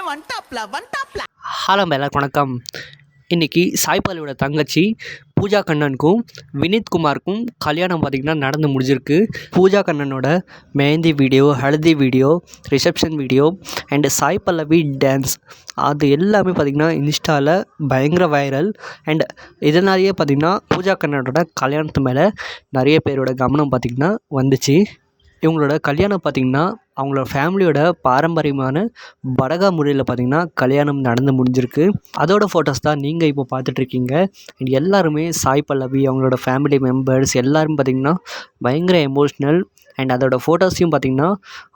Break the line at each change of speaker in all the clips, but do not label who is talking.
Hello எல்லாருக்கும் வணக்கம். இன்றைக்கி சாய் பல்லவியோட தங்கச்சி பூஜா கண்ணனுக்கும் வினித் குமாருக்கும் கல்யாணம் பார்த்திங்கன்னா நடந்து முடிஞ்சிருக்கு. பூஜா கண்ணனோட mehndi video, haldi video, reception video and Sai Pallavi dance அது எல்லாமே பார்த்திங்கன்னா இன்ஸ்டாவில் பயங்கர வைரல். அண்ட் இதனாலேயே பார்த்திங்கன்னா பூஜா கண்ணனோட கல்யாணத்து மேலே நிறைய பேரோட கவனம் பார்த்திங்கன்னா வந்துச்சு. இவங்களோட கல்யாணம் பார்த்திங்கன்னா அவங்களோட ஃபேமிலியோட பாரம்பரியமான படகா முறையில் பார்த்திங்கன்னா கல்யாணம் நடந்து முடிஞ்சிருக்கு. அதோட ஃபோட்டோஸ் தான் நீங்கள் இப்போ பார்த்துட்ருக்கீங்க. அண்ட் எல்லாருமே சாய் பல்லவி அவங்களோட ஃபேமிலி மெம்பர்ஸ் எல்லாரும் பார்த்திங்கன்னா பயங்கர எமோஷ்னல். அண்ட் அதோட ஃபோட்டோஸையும் பார்த்திங்கன்னா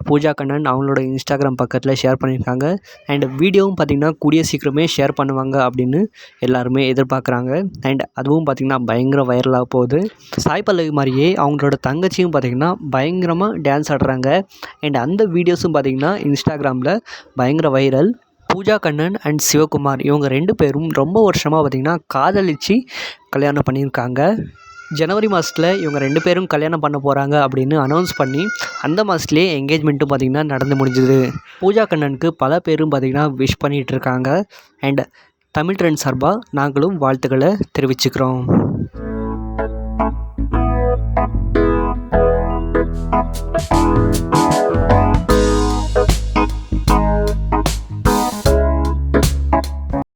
பூஜா கண்ணன் அவங்களோட இன்ஸ்டாகிராம் பக்கத்தில் ஷேர் பண்ணியிருக்காங்க. அண்ட் வீடியோவும் பார்த்திங்கன்னா கூடிய சீக்கிரமே ஷேர் பண்ணுவாங்க அப்படின்னு எல்லாருமே எதிர்பார்க்குறாங்க. அண்ட் அதுவும் பார்த்திங்கன்னா பயங்கர வைரலாக போகுது. சாய் பல்லவி மாதிரியே அவங்களோட தங்கச்சியும் பார்த்திங்கன்னா பயங்கரமாக டான்ஸ் ஆடுறாங்க. அண்ட் அந்த வீடியோஸும் பார்த்திங்கன்னா இன்ஸ்டாகிராமில் பயங்கர வைரல். பூஜா கண்ணன் அண்ட் சிவகுமார் இவங்க 2 பேரும் ரொம்ப வருஷமாக பார்த்திங்கன்னா காதலித்து கல்யாணம் பண்ணியிருக்காங்க. ஜனவரி மாதத்தில் இவங்க 2 பேரும் கல்யாணம் பண்ண போகிறாங்க அப்படின்னு அனௌன்ஸ் பண்ணி அந்த மாதத்துலேயே என்கேஜ்மெண்ட்டும் பார்த்திங்கன்னா நடந்து முடிஞ்சுது. பூஜா கண்ணனுக்கு பல பேரும் பார்த்திங்கன்னா விஷ் பண்ணிகிட்ருக்காங்க. அண்ட் தமிழ் ட்ரெண்ட் சார்பாக நாங்களும் வாழ்த்துக்களை தெரிவிச்சுக்கிறோம்.